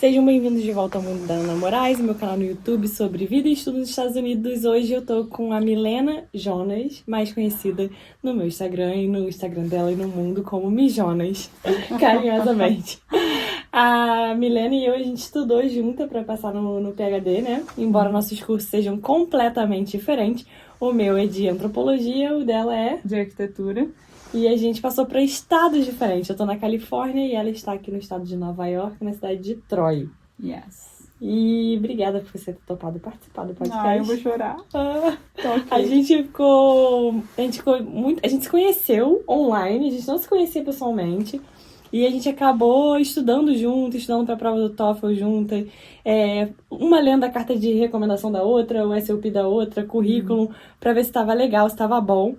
Sejam bem-vindos de volta ao mundo da Ana Moraes, meu canal no YouTube sobre vida e estudo nos Estados Unidos. Hoje eu tô com a Milena Jonas, mais conhecida no meu Instagram e no Instagram dela e no mundo como Mi Jonas, carinhosamente. A Milena e eu, a gente estudou junta para passar no PhD, né? Embora nossos cursos sejam completamente diferentes. O meu é de antropologia, o dela é de arquitetura. E a gente passou para estados diferentes. Eu tô na Califórnia e ela está aqui no estado de Nova York, na cidade de Troy. Yes. E obrigada por você ter topado participar do podcast. Ah, eu vou chorar. Okay. A gente se conheceu online, a gente não se conhecia pessoalmente. E a gente acabou estudando junto, estudando para a prova do TOEFL junto. Uma lendo a carta de recomendação da outra, o SOP da outra, currículo, para ver se estava legal, se estava bom.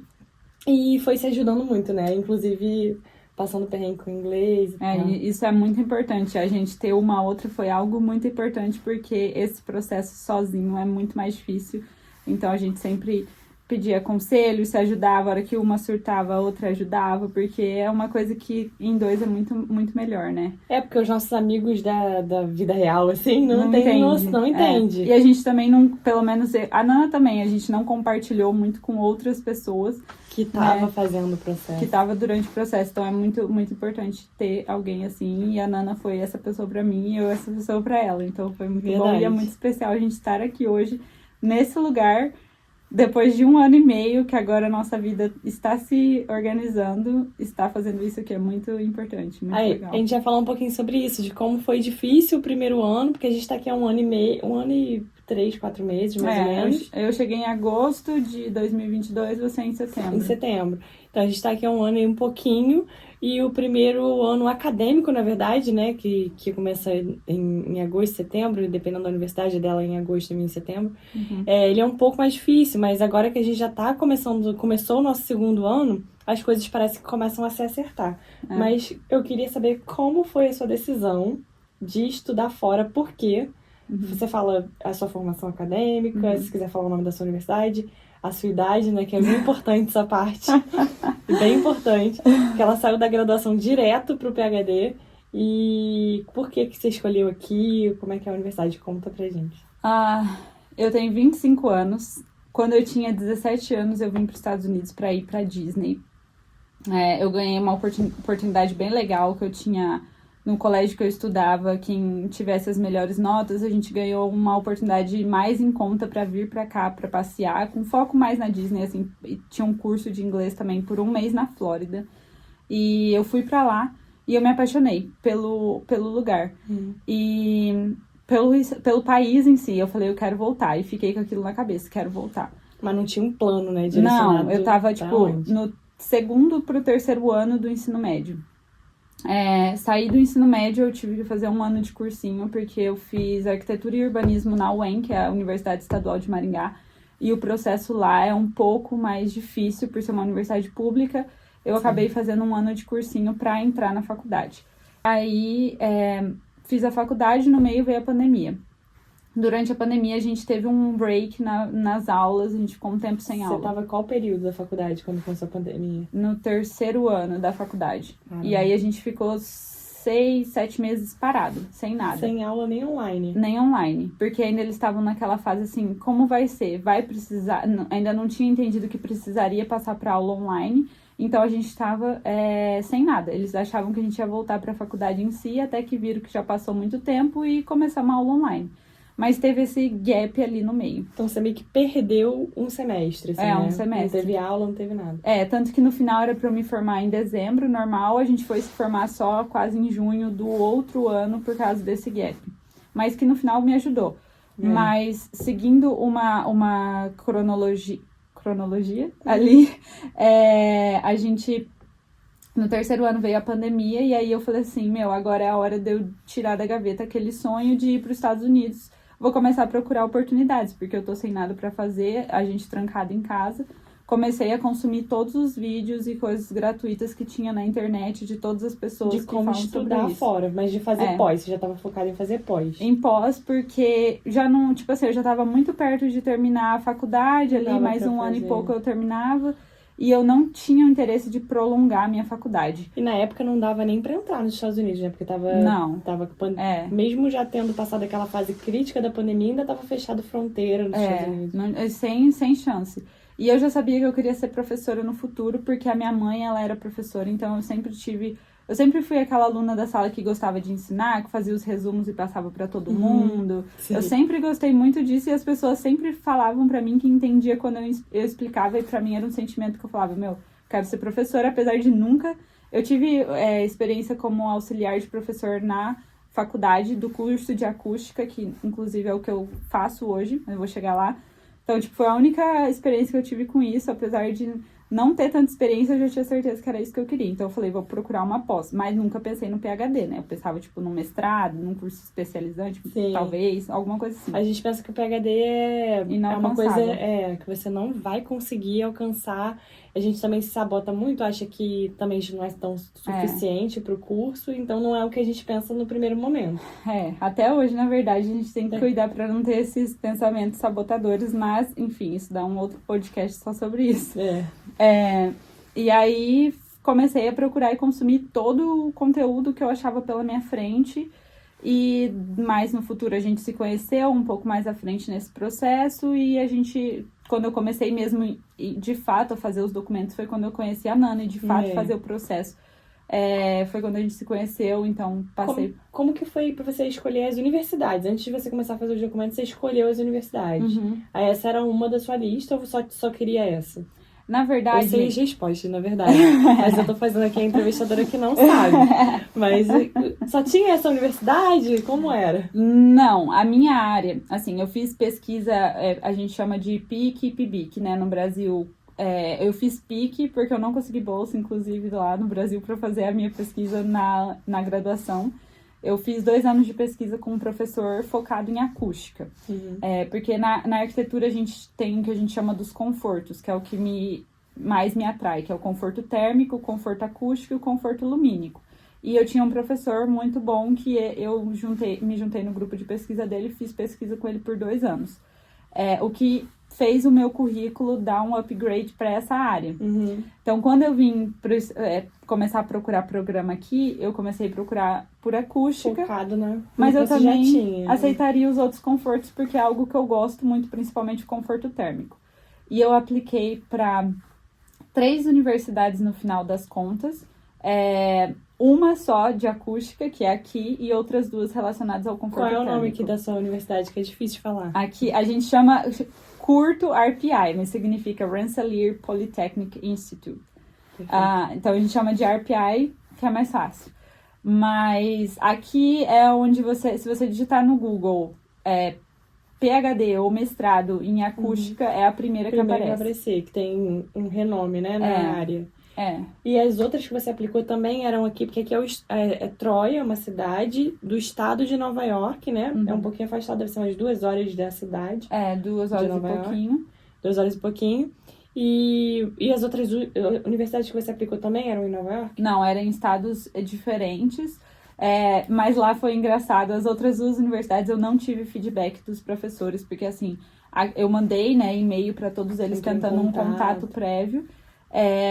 E foi se ajudando muito, né? Inclusive, passando perrengue com inglês. Isso é muito importante. A gente ter uma outra foi algo muito importante, porque esse processo sozinho é muito mais difícil. Então, a gente sempre pedia conselho, se ajudava. A hora que uma surtava, a outra ajudava. Porque é uma coisa que em dois é muito, muito melhor, né? Porque os nossos amigos da vida real, assim, não entende. E a gente também não, pelo menos a Nana também, a gente não compartilhou muito com outras pessoas que tava fazendo o processo. Que tava durante o processo. Então é muito, muito importante ter alguém assim. E a Nana foi essa pessoa pra mim e eu essa pessoa pra ela. Então foi muito bom e é muito especial a gente estar aqui hoje, nesse lugar, depois de 1 ano e meio, que agora a nossa vida está se organizando, está fazendo isso que é muito importante, muito legal. A gente vai falar um pouquinho sobre isso, de como foi difícil o primeiro ano, porque a gente tá aqui há 1 ano e meio, 1 ano e 3, 4 meses, mais ou menos. Eu cheguei em agosto de 2022, você em setembro. Em setembro. Então a gente tá aqui há 1 ano e um pouquinho, e o primeiro ano acadêmico, na verdade, né, que começa em agosto, setembro, dependendo da universidade dela, em agosto e em setembro, ele é um pouco mais difícil, mas agora que a gente já tá começou o nosso segundo ano, as coisas parecem que começam a se acertar. Mas eu queria saber como foi a sua decisão de estudar fora, por quê? Você fala a sua formação acadêmica, se quiser falar o nome da sua universidade, a sua idade, né, que é bem importante essa parte, bem importante, que ela saiu da graduação direto pro PhD, e por que você escolheu aqui, como é que é a universidade? Conta pra gente. Eu tenho 25 anos, quando eu tinha 17 anos eu vim para os Estados Unidos para ir pra Disney. Eu ganhei uma oportunidade bem legal, que eu tinha no colégio que eu estudava, quem tivesse as melhores notas, a gente ganhou uma oportunidade mais em conta para vir para cá, para passear, com foco mais na Disney, assim, e tinha um curso de inglês também por 1 mês na Flórida, e eu fui para lá, e eu me apaixonei pelo lugar, e pelo país em si, eu falei, eu quero voltar, e fiquei com aquilo na cabeça, quero voltar. Mas não tinha um plano, né, direcionado? Não, eu tava, no segundo pro terceiro ano do ensino médio. Saí do ensino médio, eu tive que fazer 1 ano de cursinho, porque eu fiz arquitetura e urbanismo na UEM, que é a Universidade Estadual de Maringá, e o processo lá é um pouco mais difícil, por ser uma universidade pública. Eu acabei fazendo 1 ano de cursinho para entrar na faculdade. Aí, fiz a faculdade, no meio veio a pandemia. Durante a pandemia, a gente teve um break nas aulas, a gente ficou um tempo sem aula. Você tava qual período da faculdade quando começou a pandemia? No 3º ano da faculdade. E aí a gente ficou 6, 7 meses parado, sem nada. Sem aula nem online? Nem online, porque ainda eles estavam naquela fase assim, como vai ser? Vai precisar... Ainda não tinha entendido que precisaria passar para aula online, então a gente estava sem nada. Eles achavam que a gente ia voltar para a faculdade em si, até que viram que já passou muito tempo e começar uma aula online. Mas teve esse gap ali no meio. Então você meio que perdeu um semestre, assim, um semestre. Não teve aula, não teve nada. Tanto que no final era pra eu me formar em dezembro, normal. A gente foi se formar só quase em junho do outro ano por causa desse gap. Mas que no final me ajudou. Mas seguindo uma cronologia ali, a gente... No 3º ano veio a pandemia e aí eu falei assim, agora é a hora de eu tirar da gaveta aquele sonho de ir para os Estados Unidos. Vou começar a procurar oportunidades, porque eu tô sem nada para fazer, a gente trancada em casa. Comecei a consumir todos os vídeos e coisas gratuitas que tinha na internet de todas as pessoas que falam sobre isso. De como estudar fora, mas de fazer pós. Você já tava focada em fazer pós. Em pós, porque já não... eu já tava muito perto de terminar a faculdade ali, mais 1 ano e pouco eu terminava. e eu não tinha o interesse de prolongar a minha faculdade. E na época não dava nem pra entrar nos Estados Unidos, né? Porque Não. Mesmo já tendo passado aquela fase crítica da pandemia, ainda tava fechado fronteira nos Estados Unidos. Sem chance. E eu já sabia que eu queria ser professora no futuro, porque a minha mãe, ela era professora, então eu sempre fui aquela aluna da sala que gostava de ensinar, que fazia os resumos e passava pra todo mundo. Sim. Eu sempre gostei muito disso e as pessoas sempre falavam pra mim que entendia quando eu explicava, e pra mim era um sentimento que eu falava, quero ser professora, apesar de nunca... Eu tive experiência como auxiliar de professor na faculdade do curso de acústica, que inclusive é o que eu faço hoje, eu vou chegar lá. Então, foi a única experiência que eu tive com isso, apesar de não ter tanta experiência, eu já tinha certeza que era isso que eu queria. Então, eu falei, vou procurar uma pós. Mas nunca pensei no PhD, né? Eu pensava, num mestrado, num curso especializante, talvez, alguma coisa assim. A gente pensa que o PhD é uma coisa que você não vai conseguir alcançar. A gente também se sabota muito, acha que também não é tão suficiente pro curso, então não é o que a gente pensa no primeiro momento. Até hoje, na verdade, a gente tem que cuidar pra não ter esses pensamentos sabotadores, mas, enfim, isso dá um outro podcast só sobre isso. E aí, comecei a procurar e consumir todo o conteúdo que eu achava pela minha frente. E mais no futuro a gente se conheceu um pouco mais à frente nesse processo. E a gente, quando eu comecei mesmo de fato a fazer os documentos, foi quando eu conheci a Nana e de fato fazer o processo. Foi quando a gente se conheceu, então passei... Como que foi pra você escolher as universidades? Antes de você começar a fazer os documentos, você escolheu as universidades. Aí essa era uma da sua lista ou você só queria essa? Na verdade... Eu sei as respostas, na verdade. Mas eu tô fazendo aqui a entrevistadora que não sabe. Mas só tinha essa universidade? Como era? Não, a minha área... Assim, eu fiz pesquisa, a gente chama de PIC e PIBIC, né? No Brasil, eu fiz PIC porque eu não consegui bolsa, inclusive, lá no Brasil, para fazer a minha pesquisa na graduação. Eu fiz 2 anos de pesquisa com um professor focado em acústica. Porque na arquitetura a gente tem o que a gente chama dos confortos, que é o que mais me atrai, que é o conforto térmico, o conforto acústico e o conforto lumínico. E eu tinha um professor muito bom que eu me juntei no grupo de pesquisa dele e fiz pesquisa com ele por 2 anos. O que fez o meu currículo dar um upgrade para essa área. Então, quando eu vim começar a procurar programa aqui, eu comecei a procurar por acústica. Focado, né? Mas eu também aceitaria os outros confortos, porque é algo que eu gosto muito, principalmente o conforto térmico. E eu apliquei para 3 universidades no final das contas. Uma só de acústica, que é aqui, e outras 2 relacionadas ao conforto térmico. Qual é o nome aqui da sua universidade, que é difícil de falar? Aqui a gente chama curto RPI, mas significa Rensselaer Polytechnic Institute. Então a gente chama de RPI, que é mais fácil. Mas aqui é onde se você digitar no Google PhD ou mestrado em acústica, é a primeira que aparece. Que vai aparecer, que tem um renome, né, na área. É. E as outras que você aplicou também eram aqui, porque aqui é Troy, uma cidade do estado de Nova York, né? Uhum. É um pouquinho afastado, deve ser umas 2 horas da cidade. 2 horas e pouquinho. 2 horas e pouquinho. E as outras universidades que você aplicou também eram em Nova York? Não, eram em estados diferentes. Mas lá foi engraçado. As outras 2 universidades eu não tive feedback dos professores, porque assim, eu mandei, né, e-mail para todos eles tentando um contato prévio.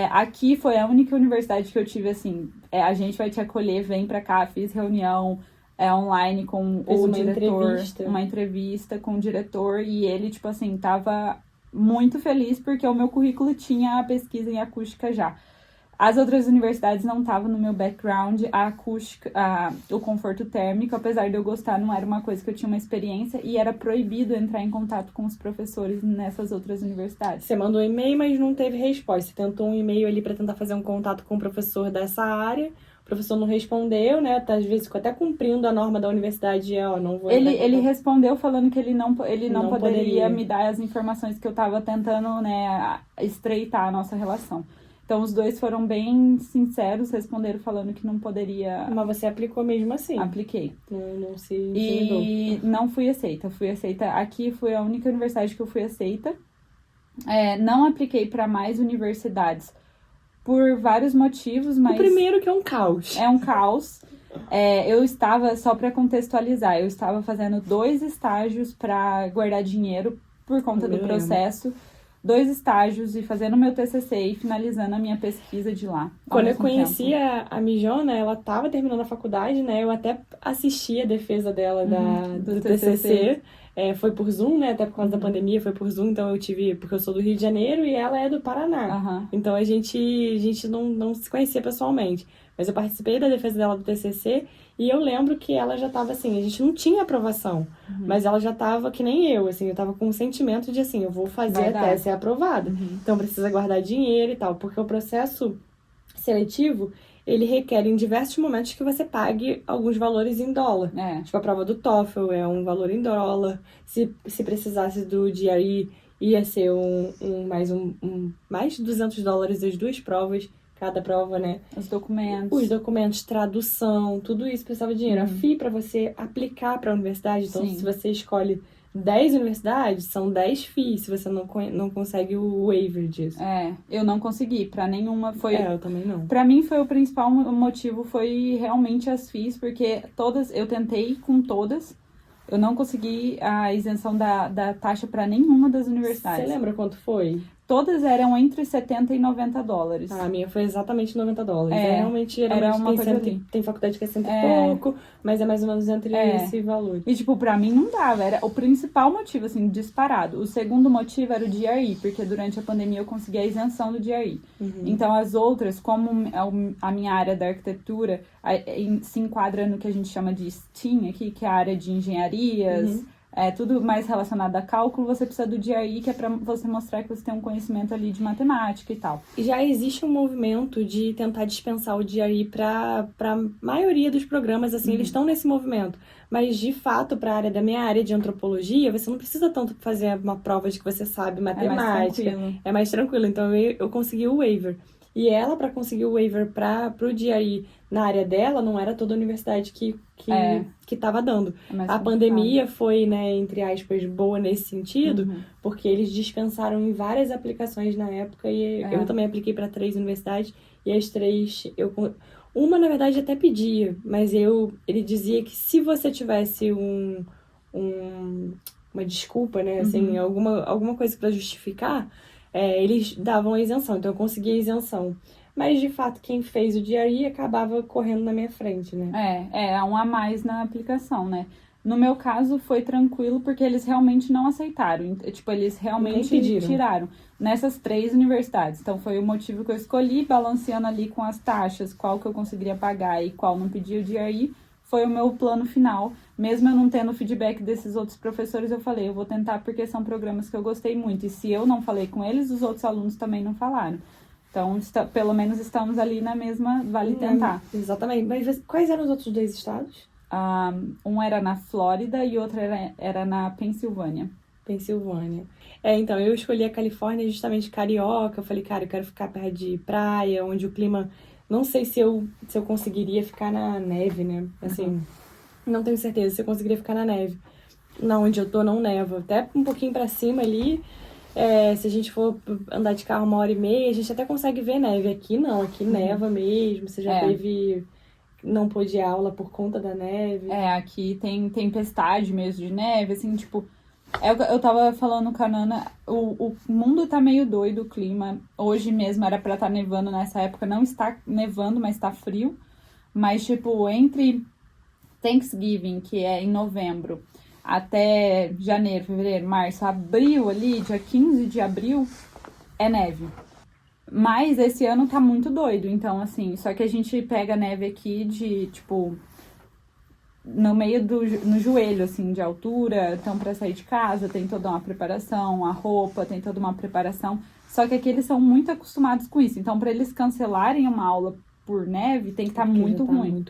Aqui foi a única universidade que eu tive assim, a gente vai te acolher, vem pra cá, fiz reunião online com o diretor, uma entrevista com o diretor, e ele, tipo assim, tava muito feliz porque o meu currículo tinha a pesquisa em acústica já. As outras universidades não estavam no meu background, a acústica, o conforto térmico, apesar de eu gostar, não era uma coisa que eu tinha uma experiência, e era proibido entrar em contato com os professores nessas outras universidades. Você mandou um e-mail, mas não teve resposta. Você tentou um e-mail ali para tentar fazer um contato com o professor dessa área, o professor não respondeu, né? Às vezes ficou até cumprindo a norma da universidade, não vou... Ele respondeu falando que ele não poderia me dar as informações que eu estava tentando, né, estreitar a nossa relação. Então, os 2 foram bem sinceros, responderam falando que não poderia... Mas você aplicou mesmo assim? Apliquei. Não se E não fui aceita. Aqui foi a única universidade que eu fui aceita. Não apliquei para mais universidades por vários motivos, mas... O primeiro que é um caos. É um caos. Eu estava, só para contextualizar, eu estava fazendo 2 estágios para guardar dinheiro por conta do processo. 2 estágios e fazendo meu TCC e finalizando a minha pesquisa de lá. Quando eu conheci a Mijona, ela estava terminando a faculdade, né? Eu até assisti a defesa dela do TCC. Foi por Zoom, né? Até por causa da pandemia, foi por Zoom. Então porque eu sou do Rio de Janeiro e ela é do Paraná. Então a gente não se conhecia pessoalmente. Mas eu participei da defesa dela do TCC e eu lembro que ela já estava assim, a gente não tinha aprovação, mas ela já estava que nem eu, assim, eu estava com um sentimento de assim, eu vou fazer até ser aprovada. Então precisa guardar dinheiro e tal, porque o processo seletivo, ele requer em diversos momentos que você pague alguns valores em dólar. Tipo, a prova do TOEFL é um valor em dólar. Se precisasse do GRE, ia ser mais de $200 as 2 provas, cada prova, né? Os documentos, tradução, tudo isso precisava de dinheiro. A FII, para você aplicar para a universidade, então se você escolhe 10 universidades, são 10 FIIs, se você não consegue o waiver disso. Eu não consegui, pra nenhuma foi... eu também não. Pra mim foi o principal motivo, foi realmente as FIIs, porque eu tentei com todas, eu não consegui a isenção da taxa pra nenhuma das universidades. Você lembra quanto foi? Todas eram entre $70 e $90. A minha foi exatamente $90. Realmente era uma coisa tem faculdade que é cento e pouco, mas é mais ou menos entre esse valor. E, tipo, pra mim não dava. Era o principal motivo, assim, disparado. O segundo motivo era o GRE, porque durante a pandemia eu consegui a isenção do GRE. Então, as outras, como a minha área da arquitetura se enquadra no que a gente chama de STEAM aqui, que é a área de engenharias... tudo mais relacionado a cálculo, você precisa do GRE, que é pra você mostrar que você tem um conhecimento ali de matemática e tal. E já existe um movimento de tentar dispensar o GRE pra maioria dos programas, assim, eles estão nesse movimento. Mas, de fato, pra área da minha área de antropologia, você não precisa tanto fazer uma prova de que você sabe matemática. É mais tranquilo. Então, eu consegui o waiver. E ela, para conseguir o waiver pro GRE na área dela, não era toda a universidade que estava dando. A pandemia foi, né, entre aspas, boa nesse sentido, porque eles dispensaram em várias aplicações na época, e eu também apliquei para 3 universidades, e as 3, uma, na verdade, até pedia, mas ele dizia que se você tivesse uma desculpa, né, assim, alguma coisa para justificar, eles davam a isenção, então eu consegui a isenção. Mas, de fato, quem fez o GRE acabava correndo na minha frente, né? É um a mais na aplicação, né? No meu caso, foi tranquilo, porque eles realmente não aceitaram. Tipo, eles realmente tiraram nessas 3 universidades. Então, foi o motivo que eu escolhi, balanceando ali com as taxas, qual que eu conseguiria pagar e qual não pedia o GRE. Foi o meu plano final. Mesmo eu não tendo feedback desses outros professores, eu falei, eu vou tentar porque são programas que eu gostei muito. E se eu não falei com eles, os outros alunos também não falaram. Então, pelo menos estamos ali na mesma, vale tentar. Exatamente. Mas quais eram os outros 2 estados? Um era na Flórida e outro era na Pensilvânia. Então, eu escolhi a Califórnia justamente carioca. Eu falei, cara, eu quero ficar perto de praia, onde o clima... Não sei se eu conseguiria ficar na neve, né? Assim, não tenho certeza se eu conseguiria ficar na neve. Na onde eu tô, não neva. Até um pouquinho pra cima ali... se a gente for andar de carro 1h30, a gente até consegue ver neve. Aqui não, aqui neva mesmo. Você já teve... Não pôde ir aula por conta da neve. Aqui tem tempestade mesmo de neve, assim, tipo... Eu tava falando com a Nana, o mundo tá meio doido, o clima. Hoje mesmo era pra estar nevando nessa época. Não está nevando, mas tá frio. Mas, tipo, entre Thanksgiving, que é em novembro... até janeiro, fevereiro, março, abril ali, dia 15 de abril, é neve. Mas esse ano tá muito doido, então assim, só que a gente pega neve aqui de, tipo, no meio no joelho, assim, de altura, então pra sair de casa tem toda uma preparação, a roupa tem toda uma preparação, só que aqui eles são muito acostumados com isso, então pra eles cancelarem uma aula por neve tem que estar muito ruim.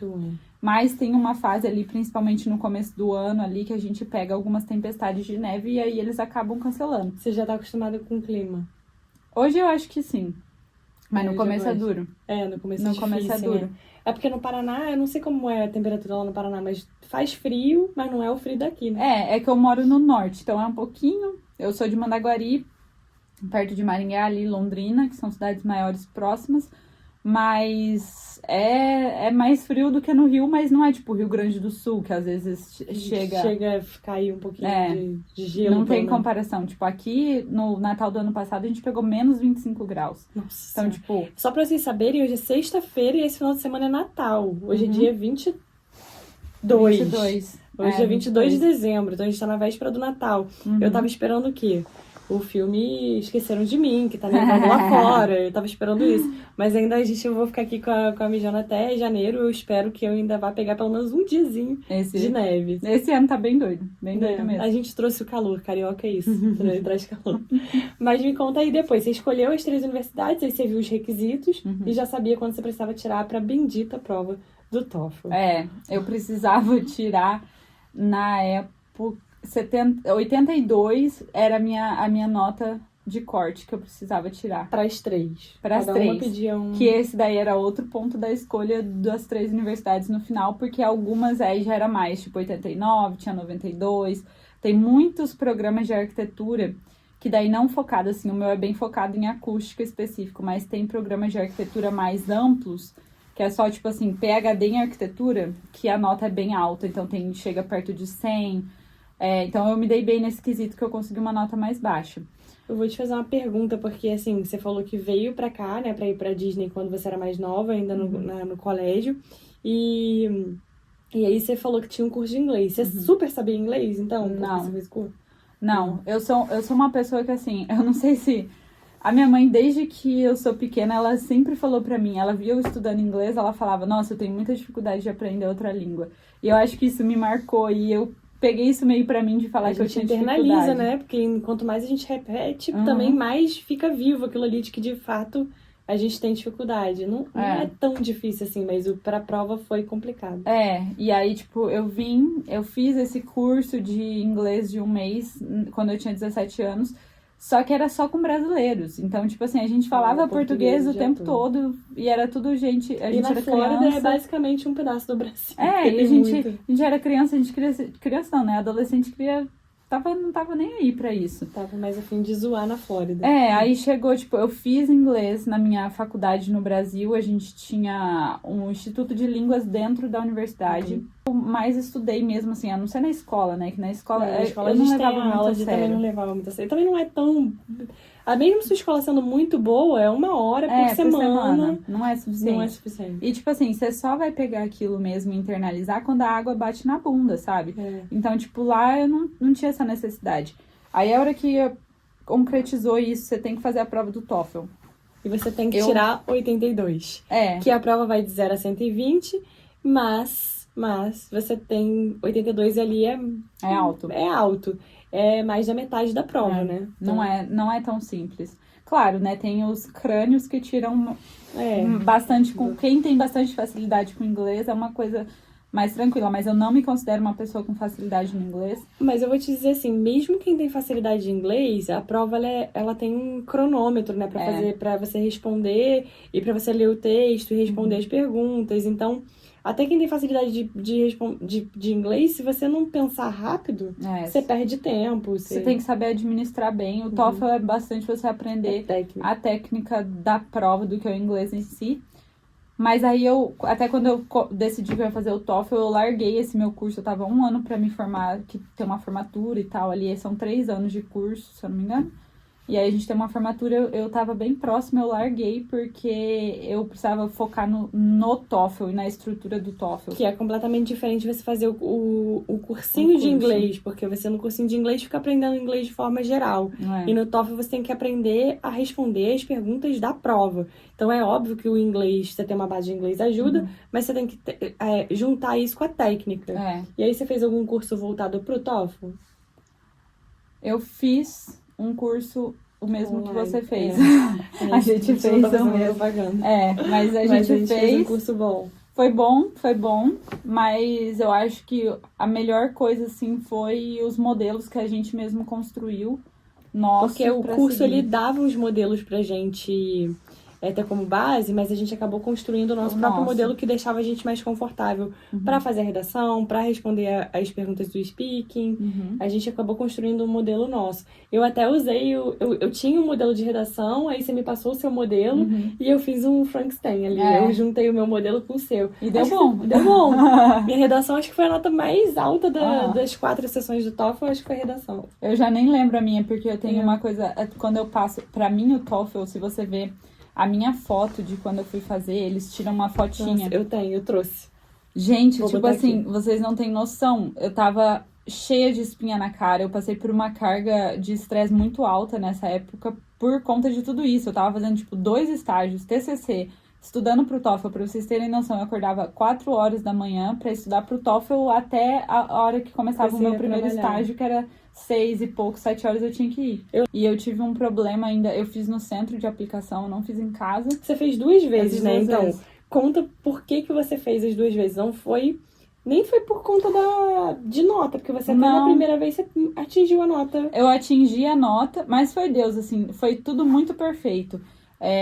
Mas tem uma fase ali, principalmente no começo do ano ali, que a gente pega algumas tempestades de neve e aí eles acabam cancelando. Você já tá acostumada com o clima? Hoje eu acho que sim. Mas no começo é duro. No começo é duro. Né? É porque no Paraná, eu não sei como é a temperatura lá no Paraná, mas faz frio, mas não é o frio daqui, né? É que eu moro no norte, então é um pouquinho... Eu sou de Mandaguari, perto de Maringá ali, Londrina, que são cidades maiores próximas. Mas é mais frio do que no Rio, mas não é tipo Rio Grande do Sul, que às vezes Chega a cair um pouquinho de gelo. Não tem comparação. Tipo, aqui no Natal do ano passado a gente pegou menos 25 graus. Nossa. Então, tipo... Só pra vocês saberem, hoje é sexta-feira e esse final de semana é Natal. Hoje é dia 22. 22. Hoje é 22 de dezembro, então a gente tá na véspera do Natal. Eu tava esperando o quê? O filme Esqueceram de Mim, que tá nevando lá fora. Eu tava esperando isso. Mas ainda eu vou ficar aqui com a Mijana até janeiro. Eu espero que eu ainda vá pegar pelo menos um diazinho de neve. Esse ano tá bem doido. Bem doido mesmo. A gente trouxe o calor, carioca é isso. Traz calor. Mas me conta aí depois. Você escolheu as 3 universidades, aí você viu os requisitos e já sabia quando você precisava tirar pra bendita prova do TOEFL. Eu precisava tirar na época 82 era a minha nota de corte que eu precisava tirar. Para as 3. Para as 3. Que esse daí era outro ponto da escolha das 3 universidades no final, porque algumas aí já era mais, tipo 89, tinha 92. Tem muitos programas de arquitetura que daí não focado, assim, o meu é bem focado em acústica específico, mas tem programas de arquitetura mais amplos, que é só, tipo assim, PhD em arquitetura, que a nota é bem alta, então chega perto de 100. Então eu me dei bem nesse quesito que eu consegui uma nota mais baixa. Eu vou te fazer uma pergunta, porque assim, você falou que veio pra cá, né, pra ir pra Disney quando você era mais nova, ainda no colégio, e aí você falou que tinha um curso de inglês. Você super sabia inglês, então? Não. Você fez curso? Não, eu sou uma pessoa que, assim, eu não sei se... A minha mãe, desde que eu sou pequena, ela sempre falou pra mim, ela via eu estudando inglês, ela falava, nossa, eu tenho muita dificuldade de aprender outra língua. E eu acho que isso me marcou, e eu peguei isso meio pra mim de falar que eu tinha dificuldade. A gente internaliza, né? Porque quanto mais a gente repete, também mais fica vivo aquilo ali de que, de fato, a gente tem dificuldade. Não é tão difícil assim, mas pra prova foi complicado. E aí, tipo, eu fiz esse curso de inglês de 1 mês, quando eu tinha 17 anos, só que era só com brasileiros. Então, tipo assim, a gente falava português o tempo todo e era tudo gente... A gente era Flórida é basicamente um pedaço do Brasil. E a gente era criança, a gente queria... Criança não, né? Adolescente queria... Não tava nem aí pra isso. Tava mais a fim de zoar na Flórida. Aí chegou, tipo, eu fiz inglês na minha faculdade no Brasil. A gente tinha um instituto de línguas dentro da universidade. Eu mais estudei mesmo, assim, a não ser na escola, né? Que na escola, eu não levava muito a sério. Também não levava muito a sério. Também não é tão... Mesmo sua escola sendo muito boa, é 1 hora por semana. Não é suficiente. Não é suficiente. E, tipo assim, você só vai pegar aquilo mesmo e internalizar quando a água bate na bunda, sabe? Então, tipo, lá eu não tinha essa necessidade. Aí, a hora que concretizou isso, você tem que fazer a prova do TOEFL. E você tem que tirar 82. Que a prova vai de 0 a 120, mas você tem 82 ali é alto. É alto. É mais da metade da prova, né? Então... Não é tão simples. Claro, né? Tem os crânios que tiram bastante... Quem tem bastante facilidade com inglês é uma coisa mais tranquila. Mas eu não me considero uma pessoa com facilidade no inglês. Mas eu vou te dizer assim, mesmo quem tem facilidade de inglês, a prova ela tem um cronômetro, né? Pra você responder e pra você ler o texto e responder as perguntas. Então... Até quem tem facilidade de inglês, se você não pensar rápido, você perde tempo. Você tem que saber administrar bem. O TOEFL é bastante você aprender a técnica da prova do que é o inglês em si. Mas aí até quando eu decidi que eu ia fazer o TOEFL, eu larguei esse meu curso. Eu tava 1 ano pra me formar, que tem uma formatura e tal. Ali são 3 anos de curso, se eu não me engano. E aí a gente tem uma formatura, eu tava bem próxima, eu larguei porque eu precisava focar no TOEFL e na estrutura do TOEFL. Que é completamente diferente você fazer o cursinho de inglês, porque você no cursinho de inglês fica aprendendo inglês de forma geral. E no TOEFL você tem que aprender a responder as perguntas da prova. Então é óbvio que o inglês, você tem uma base de inglês ajuda, mas você tem que juntar isso com a técnica. E aí você fez algum curso voltado pro TOEFL? Eu fiz um curso, o mesmo online, que você fez. A gente fez o mesmo. Mas a gente fez um curso bom. Foi bom, mas eu acho que a melhor coisa, assim, foi os modelos que a gente mesmo construiu. Porque o curso, ele dava uns modelos pra gente ter como base, mas a gente acabou construindo o nosso próprio modelo que deixava a gente mais confortável para fazer a redação, para responder as perguntas do speaking. A gente acabou construindo um modelo nosso. Eu até usei, eu tinha um modelo de redação, aí você me passou o seu modelo e eu fiz um Frankenstein ali. Eu juntei o meu modelo com o seu. E deu bom. Deu bom. Minha redação acho que foi a nota mais alta das 4 sessões do TOEFL, acho que foi a redação. Eu já nem lembro a minha, porque eu tenho uma coisa, quando eu passo, pra mim o TOEFL, se você ver a minha foto de quando eu fui fazer, eles tiram uma fotinha. Nossa, eu trouxe. Gente, tipo assim, vocês não têm noção. Eu tava cheia de espinha na cara. Eu passei por uma carga de estresse muito alta nessa época por conta de tudo isso. Eu tava fazendo, tipo, 2 estágios, TCC, estudando pro TOEFL. Pra vocês terem noção, eu acordava 4 horas da manhã pra estudar pro TOEFL até a hora que começava o meu primeiro estágio, que era 6 e pouco, 7 horas eu tinha que ir. E eu tive um problema ainda, eu fiz no centro de aplicação, eu não fiz em casa. Você fez 2 vezes, né? Então, conta por que você fez as 2 vezes. Não foi... Nem foi por conta de nota, porque você até na primeira vez você atingiu a nota. Eu atingi a nota, mas foi Deus, assim, foi tudo muito perfeito.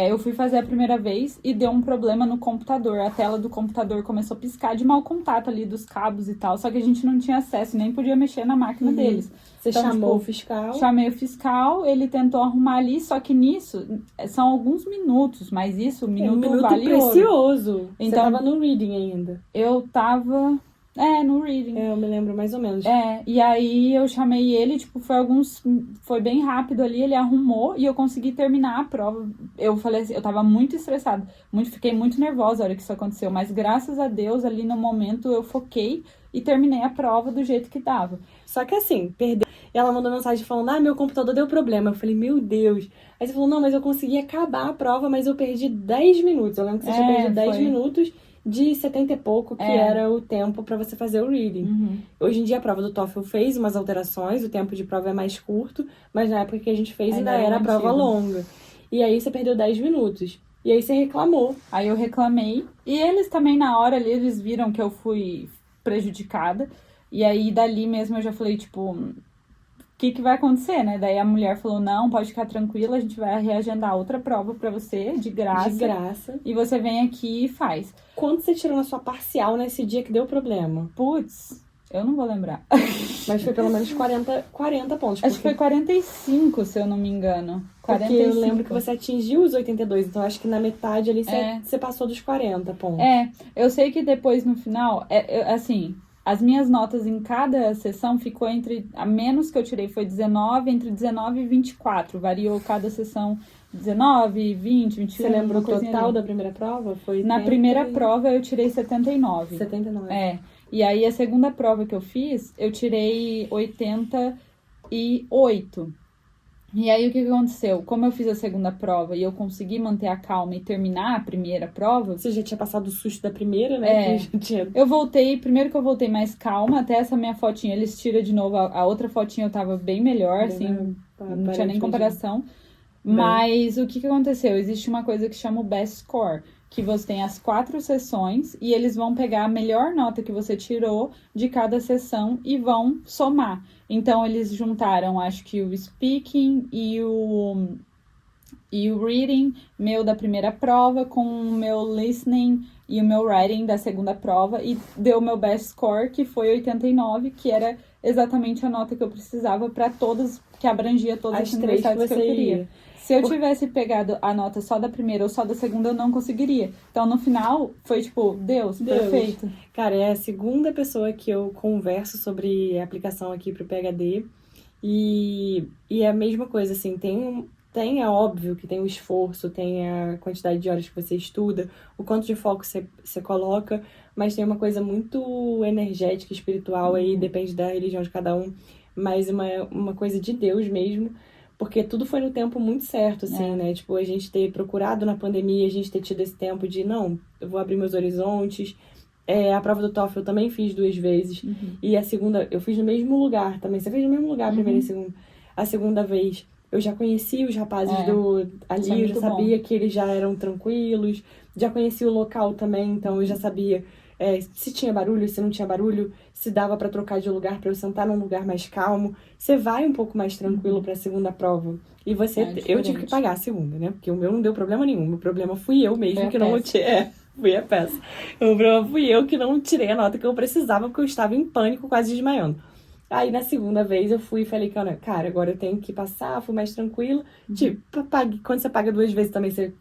Eu fui fazer a primeira vez e deu um problema no computador. A tela do computador começou a piscar de mau contato ali dos cabos e tal. Só que a gente não tinha acesso, nem podia mexer na máquina deles. Você então, chamou o fiscal? Chamei o fiscal, ele tentou arrumar ali, só que nisso são alguns minutos, mas isso, um minuto vale precioso. Ouro. Então, você tava no reading ainda? Eu tava... no reading. Eu me lembro mais ou menos. E aí eu chamei ele, tipo, foi bem rápido ali, ele arrumou e eu consegui terminar a prova. Eu falei assim, eu tava muito estressada, fiquei muito nervosa na hora que isso aconteceu, mas graças a Deus, ali no momento, eu foquei e terminei a prova do jeito que dava. Só que assim, perdeu. Ela mandou mensagem falando, meu computador deu problema. Eu falei, meu Deus. Aí você falou, não, mas eu consegui acabar a prova, mas eu perdi 10 minutos. Eu lembro que você tinha perdido 10 minutos de 70 e pouco, que era o tempo pra você fazer o reading. Hoje em dia a prova do TOEFL fez umas alterações, o tempo de prova é mais curto, mas na época que a gente fez ainda era a prova longa. E aí você perdeu 10 minutos. E aí você reclamou. Aí eu reclamei. E eles também na hora ali, eles viram que eu fui prejudicada. E aí dali mesmo eu já falei, tipo... O que vai acontecer, né? Daí a mulher falou, não, pode ficar tranquila, a gente vai reagendar outra prova pra você, de graça. De graça. E você vem aqui e faz. Quanto você tirou na sua parcial nesse dia que deu problema? Putz, eu não vou lembrar. Mas foi pelo menos 40 pontos. Acho que foi 45, se eu não me engano. 45. Porque eu lembro que você atingiu os 82, então acho que na metade ali você passou dos 40 pontos. Eu sei que depois no final, assim... As minhas notas em cada sessão ficou a menos que eu tirei foi 19, entre 19 e 24. Variou cada sessão 19, 20, 21. Você lembra o total da primeira prova? Na primeira prova eu tirei 79. 79. E aí a segunda prova que eu fiz, eu tirei 88. E aí o que aconteceu? Como eu fiz a segunda prova e eu consegui manter a calma e terminar a primeira prova... Você já tinha passado o susto da primeira, né? Eu voltei, primeiro que eu voltei mais calma, até essa minha fotinha, eles tiram de novo, a outra fotinha eu tava bem melhor, assim, não tinha nem comparação. Mas o que aconteceu? Existe uma coisa que chama o Best Score, que você tem as 4 sessões e eles vão pegar a melhor nota que você tirou de cada sessão e vão somar. Então, eles juntaram, acho que o speaking e o reading meu da primeira prova com o meu listening e o meu writing da segunda prova e deu o meu best score, que foi 89, que era exatamente a nota que eu precisava para todas, que abrangia todas as universidades que eu queria. Se eu tivesse pegado a nota só da primeira ou só da segunda, eu não conseguiria. Então, no final, foi tipo, Deus. Perfeito. Cara, é a segunda pessoa que eu converso sobre a aplicação aqui pro PhD. E é a mesma coisa, assim, é óbvio que tem o esforço, tem a quantidade de horas que você estuda, o quanto de foco você coloca, mas tem uma coisa muito energética, espiritual aí, depende da religião de cada um, mas uma coisa de Deus mesmo. Porque tudo foi no tempo muito certo, assim, né? Tipo, a gente ter procurado na pandemia, a gente ter tido esse tempo de, não, eu vou abrir meus horizontes. A prova do TOEFL eu também fiz 2 vezes. E a segunda, eu fiz no mesmo lugar também. Você fez no mesmo lugar a primeira e a segunda. A segunda vez, eu já conhecia os rapazes ali, eu já sabia que eles já eram tranquilos. Já conhecia o local também, então eu já sabia se tinha barulho, se não tinha barulho, se dava pra trocar de lugar pra eu sentar num lugar mais calmo. Você vai um pouco mais tranquilo pra segunda prova. E eu tive que pagar a segunda, né? Porque o meu não deu problema nenhum. O meu problema fui eu mesmo que não tirei. Fui a peça. O problema fui eu que não tirei a nota que eu precisava, porque eu estava em pânico, quase desmaiando. Aí, na segunda vez, eu fui e falei, cara, agora eu tenho que passar, fui mais tranquilo. Tipo, quando você paga 2 vezes também, você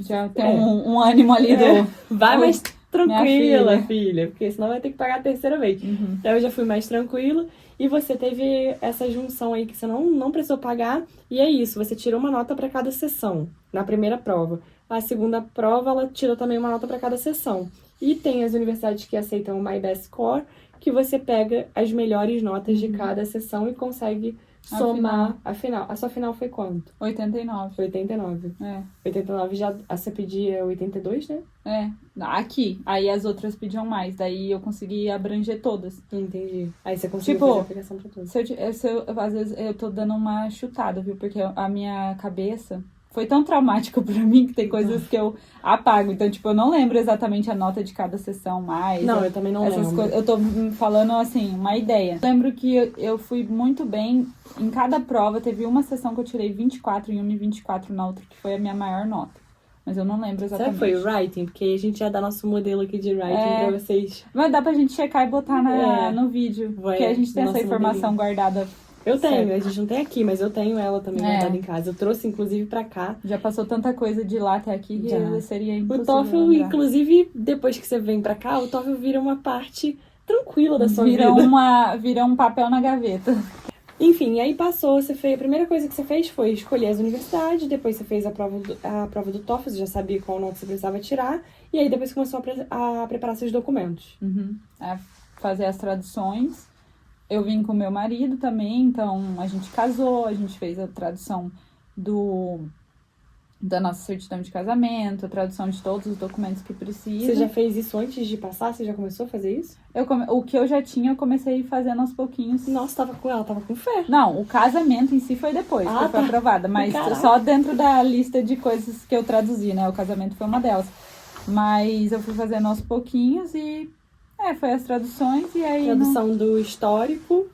já tem um ânimo ali do... Vai mais tranquila, filha, porque senão vai ter que pagar a terceira vez. Então, eu já fui mais tranquila. E você teve essa junção aí que você não precisou pagar. E é isso, você tirou uma nota para cada sessão, na primeira prova. A segunda prova, ela tirou também uma nota para cada sessão. E tem as universidades que aceitam o My Best Score, que você pega as melhores notas de cada sessão e consegue somar a final. A sua final foi quanto? 89. 89. 89 já você pedia 82, né? Aqui. Aí as outras pediam mais. Daí eu consegui abranger todas. Entendi. Aí você conseguiu fazer a aplicação pra todas. Às vezes eu tô dando uma chutada, viu? Porque a minha cabeça... Foi tão traumático pra mim que tem coisas que eu apago. Então, tipo, eu não lembro exatamente a nota de cada sessão mais. Não, eu também não lembro. Eu tô falando, assim, uma ideia. Lembro que eu fui muito bem em cada prova. Teve uma sessão que eu tirei 24 em uma e 24 na outra, que foi a minha maior nota. Mas eu não lembro exatamente. Será que foi o writing? Porque aí a gente já dá nosso modelo aqui de writing pra vocês. Mas dá pra gente checar e botar no vídeo. Porque a gente tem essa informação guardada. Eu tenho, a gente não tem aqui, mas eu tenho ela também guardada em casa. Eu trouxe, inclusive, pra cá. Já passou tanta coisa de lá até aqui que seria impossível. O TOEFL, inclusive, depois que você vem pra cá, o TOEFL vira uma parte tranquila da sua vida. Vira um papel na gaveta. Enfim, aí passou, a primeira coisa que você fez foi escolher as universidades, depois você fez a prova do TOEFL, você já sabia qual nota você precisava tirar, e aí depois começou a preparar seus documentos. Fazer as traduções. Eu vim com meu marido também, então a gente casou, a gente fez a tradução da nossa certidão de casamento, a tradução de todos os documentos que precisa. Você já fez isso antes de passar? Você já começou a fazer isso? O que eu já tinha, eu comecei fazendo aos pouquinhos. Nossa, ela tava com fé. Não, o casamento em si foi depois, que foi aprovada, mas só dentro da lista de coisas que eu traduzi, né? O casamento foi uma delas. Mas eu fui fazendo aos pouquinhos e... foi as traduções e aí... Tradução do histórico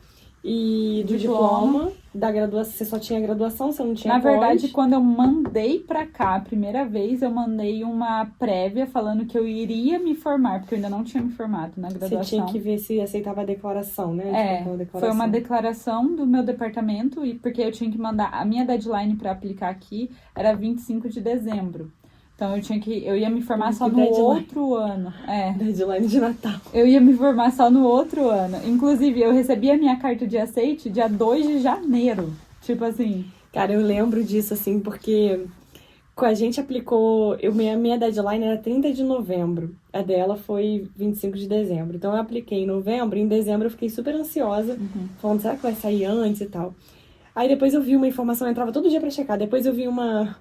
e do diploma. Da graduação. Você só tinha graduação, você não tinha Na verdade, quando eu mandei pra cá a primeira vez, eu mandei uma prévia falando que eu iria me formar, porque eu ainda não tinha me formado na graduação. Você tinha que ver se aceitava a declaração, né? Foi uma declaração do meu departamento, porque eu tinha que mandar... A minha deadline pra aplicar aqui era 25 de dezembro. Então, eu ia me formar só no outro ano. Deadline de Natal. Eu ia me formar só no outro ano. Inclusive, eu recebi a minha carta de aceite dia 2 de janeiro. Tipo assim... Cara, eu lembro disso, assim, porque a gente aplicou... Minha deadline era 30 de novembro. A dela foi 25 de dezembro. Então, eu apliquei em novembro. Em dezembro, eu fiquei super ansiosa. Falando, será que vai sair antes e tal? Aí depois eu vi uma informação, eu entrava todo dia pra checar. Depois eu vi uma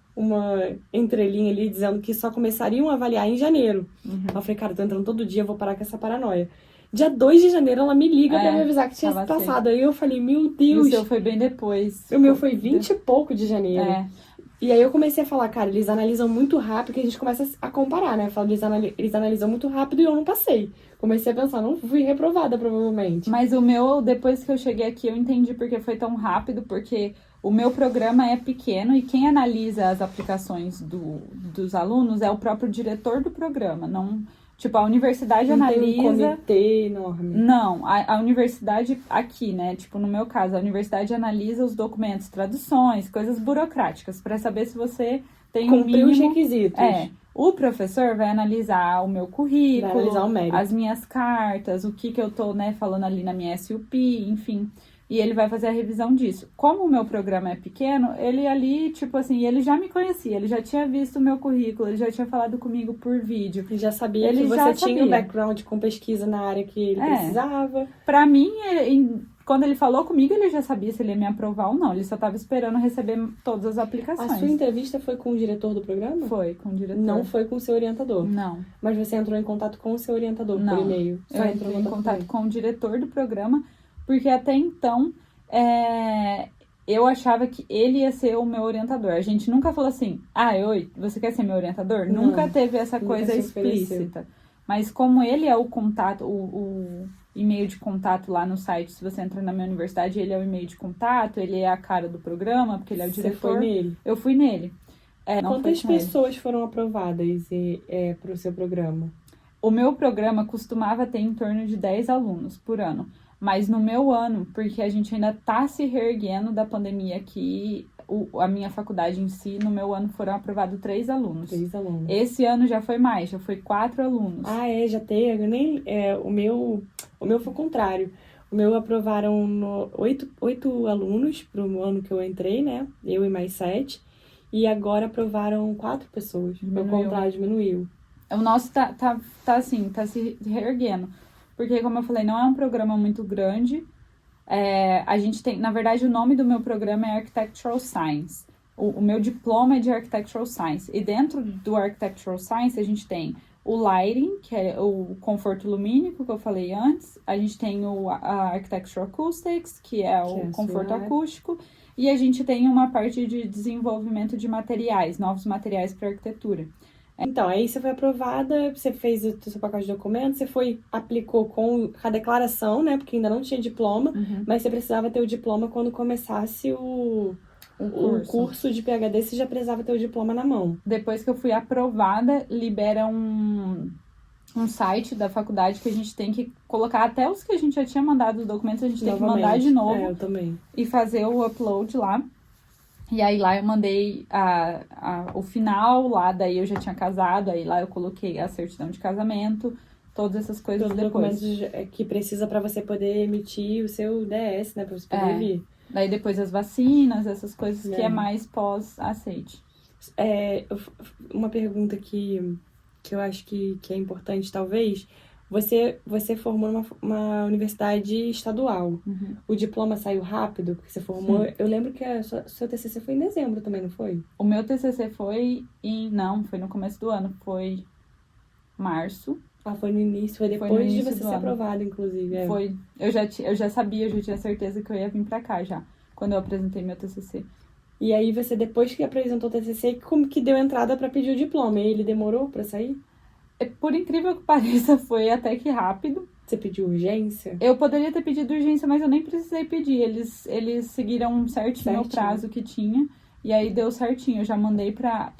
entrelinha ali dizendo que só começariam a avaliar em janeiro. Eu falei, cara, tô entrando todo dia, eu vou parar com essa paranoia. Dia 2 de janeiro ela me liga pra me avisar que tinha passado. Aí eu falei, meu Deus. O seu foi bem depois. O meu foi 20 e pouco de janeiro. E aí eu comecei a falar, cara, eles analisam muito rápido, que a gente começa a comparar, né? Eu falo, eles analisam muito rápido e eu não passei. Comecei a pensar, não fui reprovada, provavelmente. Mas o meu, depois que eu cheguei aqui, eu entendi porque foi tão rápido, porque o meu programa é pequeno e quem analisa as aplicações dos alunos é o próprio diretor do programa. Não, tipo, a universidade analisa... Tem um comitê enorme. Não, a universidade aqui, né? Tipo, no meu caso, a universidade analisa os documentos, traduções, coisas burocráticas, para saber se você tem cumpriu os requisitos. O professor vai analisar o meu currículo, vai analisar o mérito. As minhas cartas, o que eu tô, né, falando ali na minha SUP, enfim. E ele vai fazer a revisão disso. Como o meu programa é pequeno, ele ali, tipo assim, ele já me conhecia, ele já tinha visto o meu currículo, ele já tinha falado comigo por vídeo. Ele já sabia que você tinha o background com pesquisa na área que ele precisava. Pra mim, quando ele falou comigo, ele já sabia se ele ia me aprovar ou não. Ele só tava esperando receber todas as aplicações. A sua entrevista foi com o diretor do programa? Foi, com o diretor. Não foi com o seu orientador? Não. Mas você entrou em contato com o seu orientador por e-mail? Eu entrei em contato com o diretor do programa, porque até então eu achava que ele ia ser o meu orientador. A gente nunca falou assim, oi, você quer ser meu orientador? Não, nunca teve essa coisa explícita. Mas como ele é o contato, e-mail de contato lá no site. Se você entra na minha universidade, ele é o e-mail de contato, ele é a cara do programa, porque ele é o diretor. Você foi nele? Eu fui nele. Quantas pessoas foram aprovadas para o seu programa? O meu programa costumava ter em torno de 10 alunos por ano. Mas no meu ano, porque a gente ainda tá se reerguendo da pandemia aqui, a minha faculdade em si, no meu ano foram aprovados 3 alunos. 3 alunos. Esse ano já foi mais, já foi 4 alunos. Já teve. O meu foi o contrário. O meu aprovaram 8 alunos para o ano que eu entrei, né? Eu e mais 7. E agora aprovaram 4 pessoas. Meu contrário, diminuiu. O nosso tá assim, tá se reerguendo. Porque, como eu falei, não é um programa muito grande. A gente tem, na verdade, o nome do meu programa é Architectural Science. O meu diploma é de Architectural Science. E dentro do Architectural Science, a gente tem o Lighting, que é o conforto lumínico, que eu falei antes. A gente tem a Architectural Acoustics, que é o conforto acústico. E a gente tem uma parte de desenvolvimento de materiais, novos materiais para arquitetura. Então, aí você foi aprovada, você fez o seu pacote de documentos, aplicou com a declaração, né? Porque ainda não tinha diploma, mas você precisava ter o diploma quando começasse o curso de PhD, você já precisava ter o diploma na mão. Depois que eu fui aprovada, libera um site da faculdade que a gente tem que colocar, até os que a gente já tinha mandado os documentos, a gente tem que mandar de novo. Eu também. E fazer o upload lá. E aí lá eu mandei o final, lá daí eu já tinha casado, aí lá eu coloquei a certidão de casamento, todas essas coisas depois. Documentos que precisa para você poder emitir o seu DS, né, para você poder vir. Daí depois as vacinas, essas coisas que é mais pós-aceite. Uma pergunta que eu acho que é importante, talvez. Você formou numa universidade estadual. O diploma saiu rápido, porque você formou... Sim. Eu lembro que seu TCC foi em dezembro também, não foi? O meu TCC foi foi no começo do ano, foi março. Foi no início, foi depois de você ser aprovado, inclusive. Foi. Eu já sabia, eu já tinha certeza que eu ia vir pra cá já, quando eu apresentei meu TCC. E aí você, depois que apresentou o TCC, como que deu entrada pra pedir o diploma? E ele demorou pra sair? Por incrível que pareça, foi até que rápido. Você pediu urgência? Eu poderia ter pedido urgência, mas eu nem precisei pedir. Eles seguiram certinho o prazo que tinha. E aí deu certinho. Eu já mandei pra...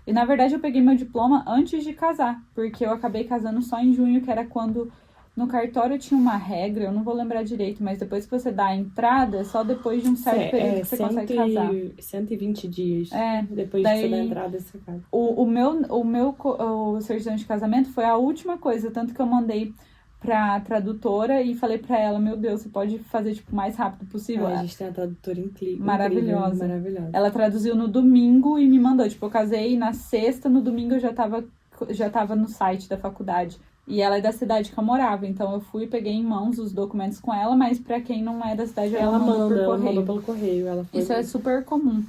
E na verdade eu peguei meu diploma antes de casar. Porque eu acabei casando só em junho, que era quando... No cartório tinha uma regra, eu não vou lembrar direito, mas depois que você dá a entrada, só depois de um certo período que você consegue casar. 120 dias. Depois daí, que você dá a entrada, você casa. O meu certidão de casamento foi a última coisa, tanto que eu mandei pra tradutora e falei pra ela, meu Deus, você pode fazer tipo o mais rápido possível. A gente tem a tradutora incrível. Maravilhosa. Ela traduziu no domingo e me mandou, tipo, eu casei na sexta, no domingo eu já tava no site da faculdade. E ela é da cidade que eu morava, então eu fui e peguei em mãos os documentos com ela, mas pra quem não é da cidade, ela mandou pelo correio. Isso é super comum.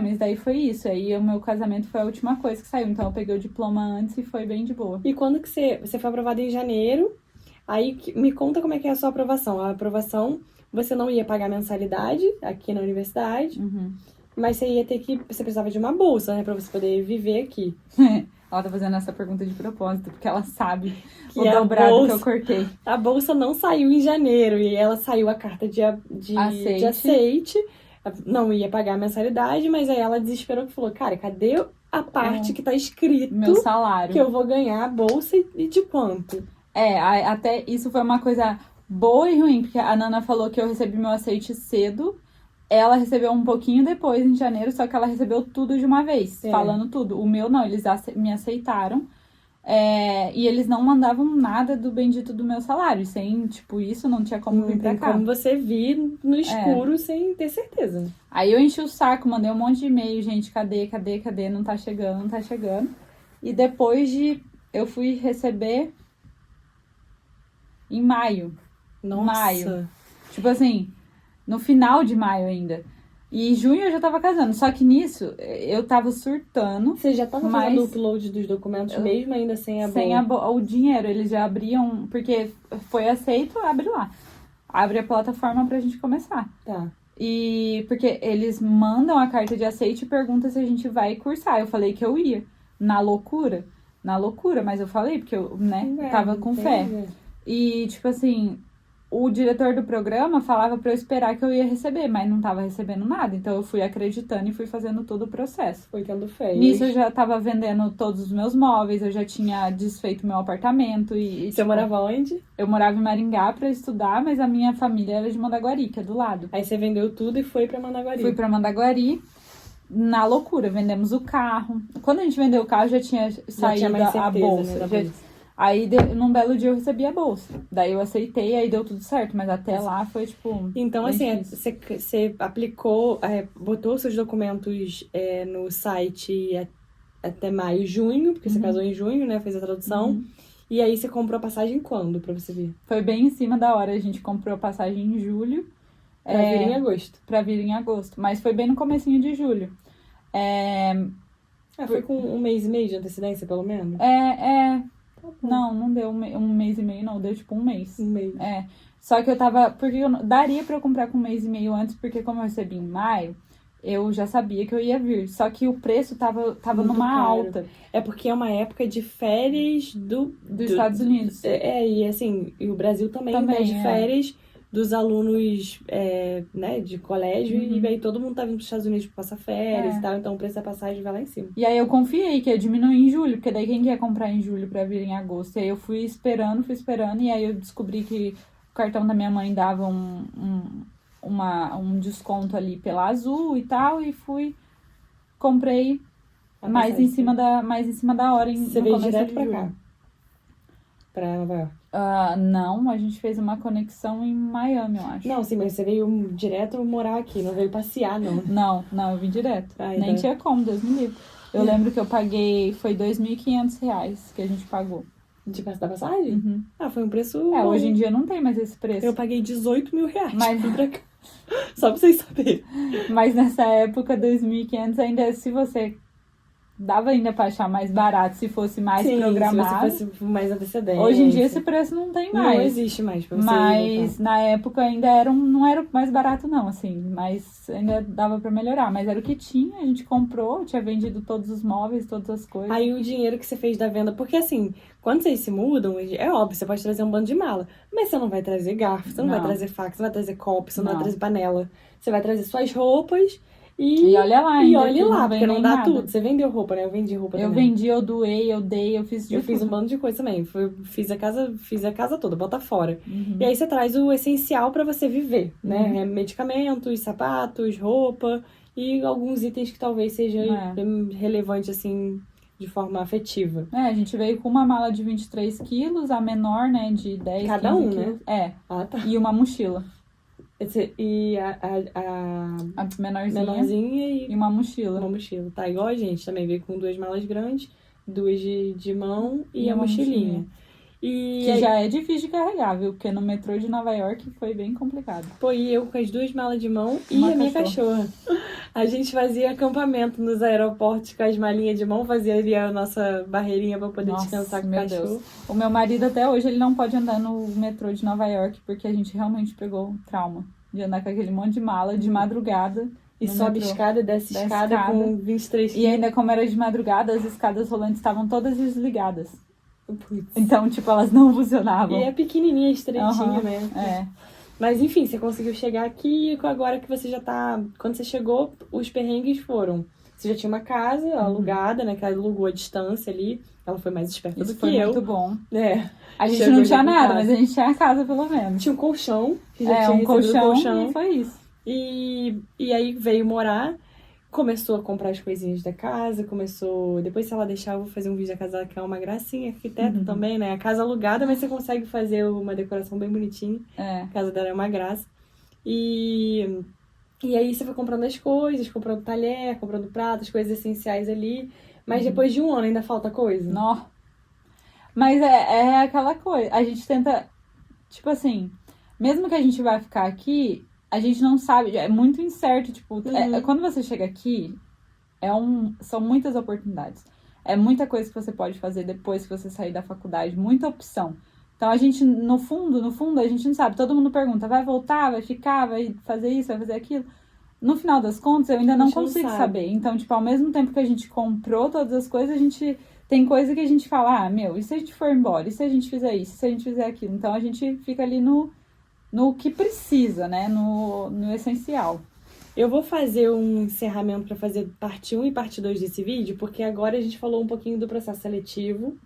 Mas daí foi isso. Aí o meu casamento foi a última coisa que saiu, então eu peguei o diploma antes e foi bem de boa. E quando que você foi aprovada em janeiro, aí me conta como é que é a sua aprovação. A aprovação, você não ia pagar mensalidade aqui na universidade, mas você precisava de uma bolsa, né, pra você poder viver aqui. Ela tá fazendo essa pergunta de propósito, porque ela sabe o dobrado que eu cortei. A bolsa não saiu em janeiro, e ela saiu a carta de aceite. Não ia pagar a mensalidade, mas aí ela desesperou e falou, cara, cadê a parte que tá escrito... Meu salário. Que eu vou ganhar a bolsa e de quanto? Até isso foi uma coisa boa e ruim, porque a Nana falou que eu recebi meu aceite cedo. Ela recebeu um pouquinho depois, em janeiro, só que ela recebeu tudo de uma vez, falando tudo. O meu não, eles me aceitaram. E eles não mandavam nada do bendito do meu salário. Sem, tipo, isso não tinha como vir pra cá. Não tem como você vir no escuro sem ter certeza. Aí eu enchi o saco, mandei um monte de e-mail, gente, cadê? Não tá chegando. E depois eu fui receber em maio. Nossa! Maio. Tipo assim... No final de maio ainda. E em junho eu já tava casando. Só que nisso, eu tava surtando. Você já tava fazendo o upload dos documentos mesmo ainda sem o dinheiro. Eles já abriam... Porque foi aceito, abre lá. Abre a plataforma pra gente começar. Tá. E porque eles mandam a carta de aceite e perguntam se a gente vai cursar. Eu falei que eu ia. Na loucura, mas eu falei porque eu, tava com fé. E, tipo assim, o diretor do programa falava pra eu esperar que eu ia receber, mas não tava recebendo nada. Então eu fui acreditando e fui fazendo todo o processo. Foi tendo fé. Nisso eu já tava vendendo todos os meus móveis, eu já tinha desfeito meu apartamento e Você morava onde? eu morava em Maringá pra estudar, mas a minha família era de Mandaguari, que é do lado. Aí você vendeu tudo e foi pra Mandaguari. Fui pra Mandaguari, na loucura, vendemos o carro. Quando a gente vendeu o carro, já tinha saído mais certeza, a bolsa. né, da Já- bolsa. Aí, num belo dia, eu recebi a bolsa. Daí eu aceitei, aí deu tudo certo. Mas até lá foi, tipo... Então, bem assim, difícil. você aplicou, botou seus documentos no site até maio, junho, porque você casou em junho, né? Fez a tradução. E aí você comprou a passagem quando pra você vir? Foi bem em cima da hora. A gente comprou a passagem em julho. Pra vir em agosto. Pra vir em agosto. Mas foi bem no comecinho de julho. Foi com um mês e meio de antecedência, pelo menos? Não deu um mês e meio, não. Deu, tipo, um mês. Um mês. Só que eu tava... Porque daria pra eu comprar com um mês e meio antes, porque como eu recebi em maio, eu já sabia que eu ia vir. Só que o preço tava Muito numa caro. alta É porque é uma época de férias dos Estados Unidos. E assim, e o Brasil também é de férias dos alunos, né, de colégio, e aí todo mundo tá vindo pros Estados Unidos pra passar férias e tal, então o preço da passagem vai lá em cima. E aí eu confiei que ia diminuir em julho, porque daí quem quer comprar em julho pra vir em agosto? E aí eu fui esperando, e aí eu descobri que o cartão da minha mãe dava um desconto ali pela Azul e tal, e comprei mais em cima da hora. Você veio direto pra cá? Pra Nova York? Não, a gente fez uma conexão em Miami, eu acho. Não, sim, mas você veio direto morar aqui, não veio passear, não. Não, eu vim direto. Nem então. tinha como, Deus me livre. Eu lembro que eu paguei, foi R$2.500 que a gente pagou. Da passagem? Foi um preço... Hoje em dia não tem mais esse preço. Eu paguei R$18 mil Mas- pra cá. Só pra vocês saberem. Mas nessa época, 2.500 ainda, se você... Dava ainda pra achar mais barato se fosse mais programado. Se fosse mais antecedente. Hoje em dia esse preço não tem mais. Não existe mais pra você Mas voltar. na época ainda não era mais barato não, assim. Mas ainda dava pra melhorar. Mas era o que tinha, a gente comprou, tinha vendido todos os móveis, todas as coisas. Aí o dinheiro que você fez da venda... Porque assim, quando vocês se mudam, é óbvio, você pode trazer um bando de mala. Mas você não vai trazer garfo, você não vai trazer faca, você não vai trazer copo, você não vai trazer panela. Você vai trazer suas roupas... E olha lá, ainda. E olha lá, porque não dá nada. tudo. Você vendeu roupa, né? Eu vendi roupa Eu também. vendi, eu doei, eu dei, eu fiz de Eu fiz tudo. um bando de coisa também. Fiz a casa toda, bota fora. E aí você traz o essencial pra você viver, né? Medicamentos, sapatos, roupa e alguns itens que talvez seja relevante, assim, de forma afetiva. A gente veio com uma mala de 23 quilos, a menor, né, de 10, Cada 15 um, quilos. né? Ah, tá. E uma mochila. E a A menorzinha. menorzinha E uma mochila. uma mochila. Tá igual a gente também. Veio com 2 malas grandes, 2 de mão e a uma mochilinha. E Que aí, já é difícil de carregar, viu? Porque no metrô de Nova York foi bem complicado. e eu com as 2 malas de mão e Uma a minha cachorra. A gente fazia acampamento nos aeroportos com as malinhas de mão, fazia ali a nossa barreirinha pra poder descansar com o meu cachorro. Deus. O meu marido até hoje, ele não pode andar no metrô de Nova York, porque a gente realmente pegou trauma de andar com aquele monte de mala de madrugada. E no sobe metrô. escada, desce escada com 23 E quilos. ainda como era de madrugada, as escadas rolantes estavam todas desligadas. Putz. Então, tipo, elas não funcionavam. E é pequenininha, estreitinha, né? É. Mas enfim, você conseguiu chegar aqui e agora que você já tá... Quando você chegou, os perrengues foram... Você já tinha uma casa alugada, né? Que ela alugou a distância ali. Ela foi mais esperta Isso do foi que eu. muito bom. A gente Chegou não já tinha com nada, casa. mas a gente tinha a casa pelo menos. Tinha um colchão. Que já tinha Um recebido o colchão e foi isso. E aí veio morar, começou a comprar as coisinhas da casa, Depois, se ela deixar, eu vou fazer um vídeo da casa dela, que é uma gracinha, arquiteta também, né? A casa alugada, mas você consegue fazer uma decoração bem bonitinha. A casa dela é uma graça. E aí você foi comprando as coisas, comprando talher, comprando pratos, coisas essenciais ali. Mas depois de um ano ainda falta coisa? Nó. Mas é aquela coisa, a gente tenta, tipo assim, mesmo que a gente vai ficar aqui, a gente não sabe, é muito incerto, tipo, quando você chega aqui, são muitas oportunidades. É muita coisa que você pode fazer depois que você sair da faculdade, muita opção. Então a gente, no fundo, a gente não sabe. Todo mundo pergunta, vai voltar, vai ficar, vai fazer isso, vai fazer aquilo. No final das contas, eu ainda não consigo saber. Então, tipo, ao mesmo tempo que a gente comprou todas as coisas, a gente tem coisa que a gente fala, e se a gente for embora? E se a gente fizer isso? E se a gente fizer aquilo? Então, a gente fica ali no que precisa, né? No essencial. Eu vou fazer um encerramento para fazer parte 1 e parte 2 desse vídeo, porque agora a gente falou um pouquinho do processo seletivo,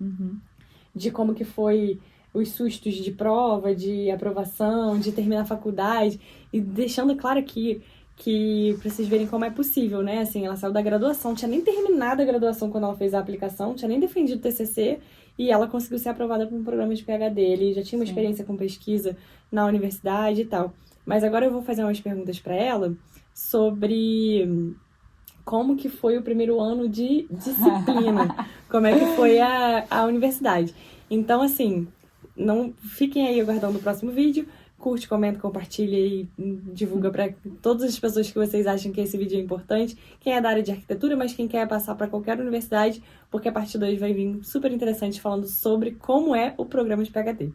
de como que foi os sustos de prova, de aprovação, de terminar a faculdade, e deixando claro aqui que pra vocês verem como é possível, né? Assim, ela saiu da graduação, não tinha nem terminado a graduação quando ela fez a aplicação, não tinha nem defendido o TCC, e ela conseguiu ser aprovada para um programa de PhD. Ele já tinha uma experiência com pesquisa na universidade e tal. Mas agora eu vou fazer umas perguntas para ela sobre como que foi o primeiro ano de disciplina, como é que foi a universidade. Então, assim, não fiquem aí aguardando o próximo vídeo. Curte, comenta, compartilha e divulga para todas as pessoas que vocês acham que esse vídeo é importante. Quem é da área de arquitetura, mas quem quer passar para qualquer universidade, porque a parte 2 vai vir super interessante falando sobre como é o programa de PhD.